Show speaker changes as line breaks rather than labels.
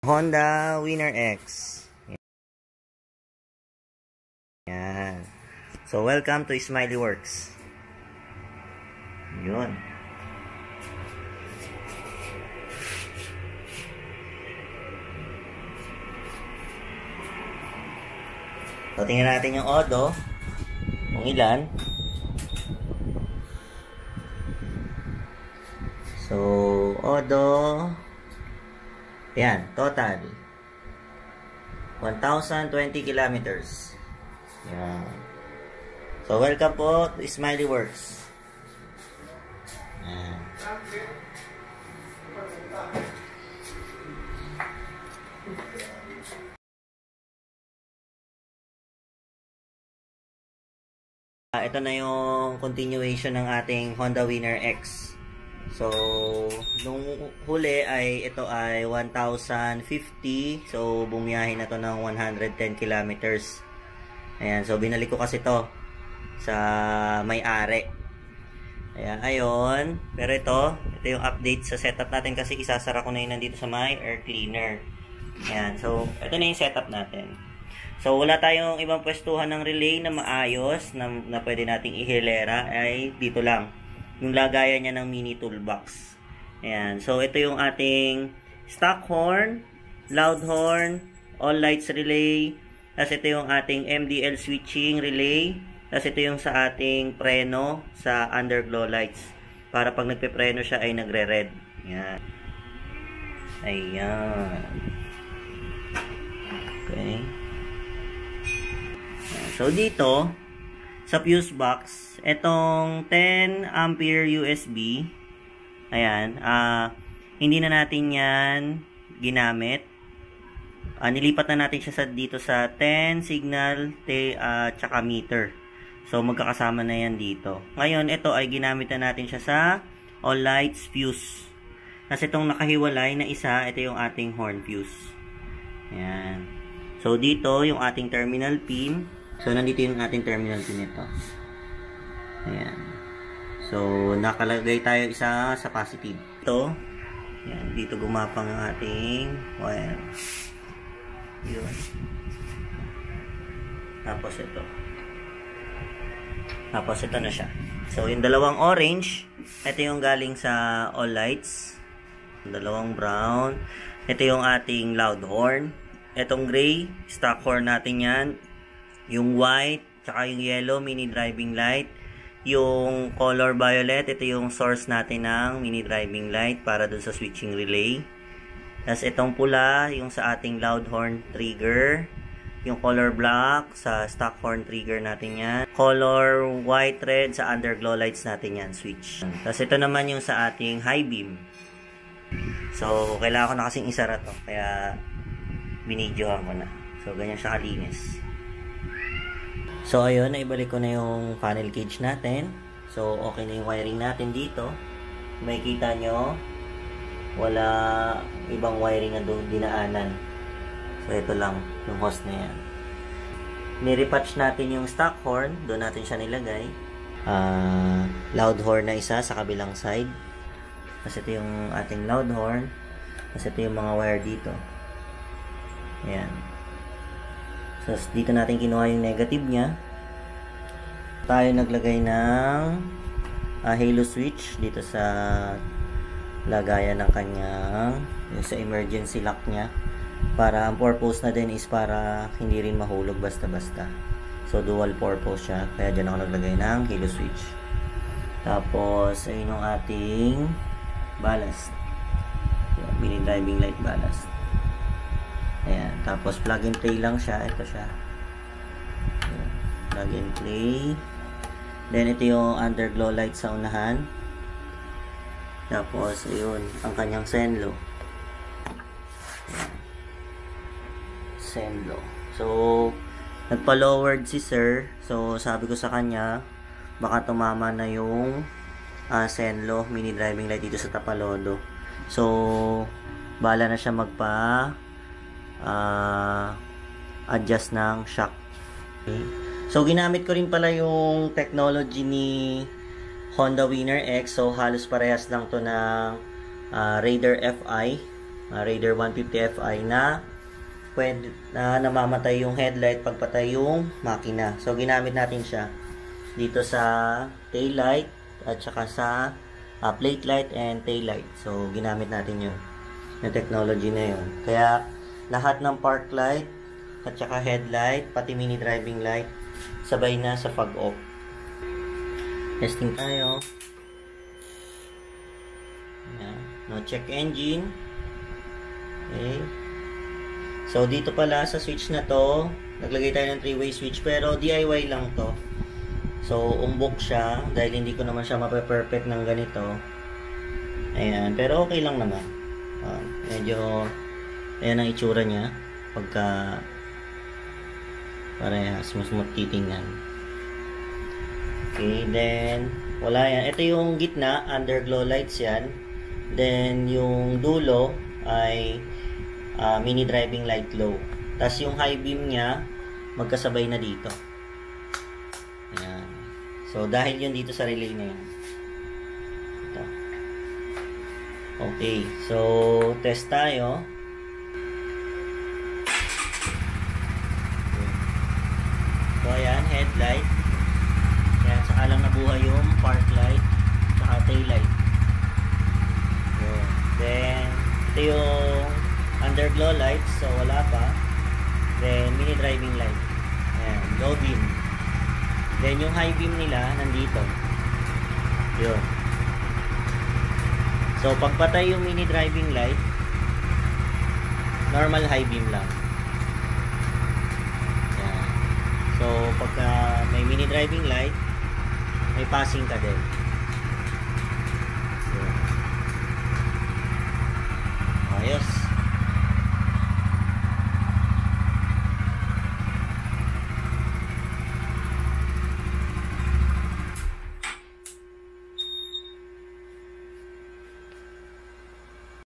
Honda Winner X. Yan. So, welcome to Smiley Works. Yun. So, tingnan natin yung odo. Kung ilan. So, odo. Yan, total 1,020 kilometers. Yan. So, welcome po to Smiley Works. Yan. Ito na yung continuation ng ating Honda Winner X. So, nung huli ay ito ay 1,050. So, bumiyahin na to ng 110 kilometers. Ayan, so binalik ko kasi to sa may-ari. Ayan, ayun. Pero ito yung update sa setup natin kasi isasara ko na yun nandito sa may air cleaner. Ayan, so ito na yung setup natin. So, wala tayong ibang pwestuhan ng relay na maayos na pwede nating ihilera ay dito lang. Yung lagayan niya ng mini toolbox. Ayan. So, ito yung ating stock horn, loud horn, all lights relay. Tapos ito yung ating MDL switching relay. Tapos ito yung sa ating preno sa underglow lights. Para pag nagpe-preno siya ay nagre-red. Ayan. Ayan. Okay. Ayan. So, dito, sa fuse box, itong 10 ampere USB, ayan, hindi na natin yan ginamit. Nilipat na natin siya dito sa 10 signal, tsaka meter. So, magkakasama na yan dito. Ngayon, ito ay ginamit na natin siya sa all lights fuse. Kasi itong nakahiwalay na isa, ito yung ating horn fuse. Ayan. So, dito yung ating terminal pin. So, nandito yung ating terminal pin ito. Ayan. So, nakalagay tayo isa sa positive. Ito. Ayan. Dito gumapang ang ating wire. Yun. Tapos ito. Tapos ito na siya. So, yung dalawang orange, ito yung galing sa all lights. Yung dalawang brown. Ito yung ating loud horn. Itong gray, stock horn natin yan. Yung white, tsaka yung yellow, mini driving light. Yung color violet, ito yung source natin ng mini driving light para dun sa switching relay. Tapos itong pula, yung sa ating loud horn trigger. Yung color black, sa stock horn trigger natin yan. Color white red, sa underglow lights natin yan, switch. Tapos ito naman yung sa ating high beam. So, kailangan ko na kasing isara to. Kaya, binidyohan ko na. So, ganyan siya kalinis. So, ayun, naibalik ko na yung panel cage natin. So, okay na yung wiring natin dito. Makikita nyo, wala ibang wiring na doon dinaanan. So, ito lang, yung hose na yan. Nirepatch natin yung stock horn. Doon natin siya nilagay. Loud horn na isa sa kabilang side. Kasi ito yung ating loud horn. Kasi ito yung mga wire dito. Ayan. So, dito natin kinuha yung negative niya. Tayo naglagay ng halo switch dito sa lagayan ng kanyang yung sa emergency lock niya. Para ang purpose na din is para hindi rin mahulog basta-basta. So, dual purpose siya. Kaya dyan ako naglagay ng halo switch. Tapos, ayun yung ating ballast. Mini driving light ballast. Ayan. Tapos, plug and play lang siya. Ito siya. Ayan. Plug and play. Then, ito yung underglow light sa unahan. Tapos, ayun. Ang kanyang senlo. Senlo. So, nagpa-lowered si sir. So, sabi ko sa kanya, baka tumama na yung senlo, mini driving light dito sa Tapalodo. So, bala na siya adjust ng shock. Okay. So, ginamit ko rin pala yung technology ni Honda Winner X. So, halos parehas lang to ng Raider FI. Raider 150 Fi na pwede na namamatay yung headlight pag patay yung makina. So ginamit natin siya dito sa tail light at saka sa plate light and tail light. So ginamit natin yun, yung technology na yun. Kaya lahat ng park light at saka headlight pati mini driving light sabay na sa fog off. Testing tayo. Ayan. No check engine. Okay. So, dito pala sa switch na to, naglagay tayo ng 3-way switch, pero DIY lang to. So, umbok siya, dahil hindi ko naman siya mape-perfect ng ganito. Ayan, pero okay lang naman. Medyo, ayan ang itsura niya, pagka parehas, mas titingnan. Okay, then, wala yan. Ito yung gitna, underglow lights yan. Then, yung dulo ay mini driving light low. Tapos yung high beam niya magkasabay na dito. Ayan. So dahil yun dito sa relay na yun. Ito. Okay. So test tayo. So ayan, headlight. Ayan, saka lang nabuhay yung park light saka tail light. So, then ito yung underglow lights, so wala pa. Then mini driving light. Ayan, low beam. Then yung high beam nila nandito. Yun. So pag patay yung mini driving light, normal high beam lang. Ayan. So pagka may mini driving light, may passing ka din.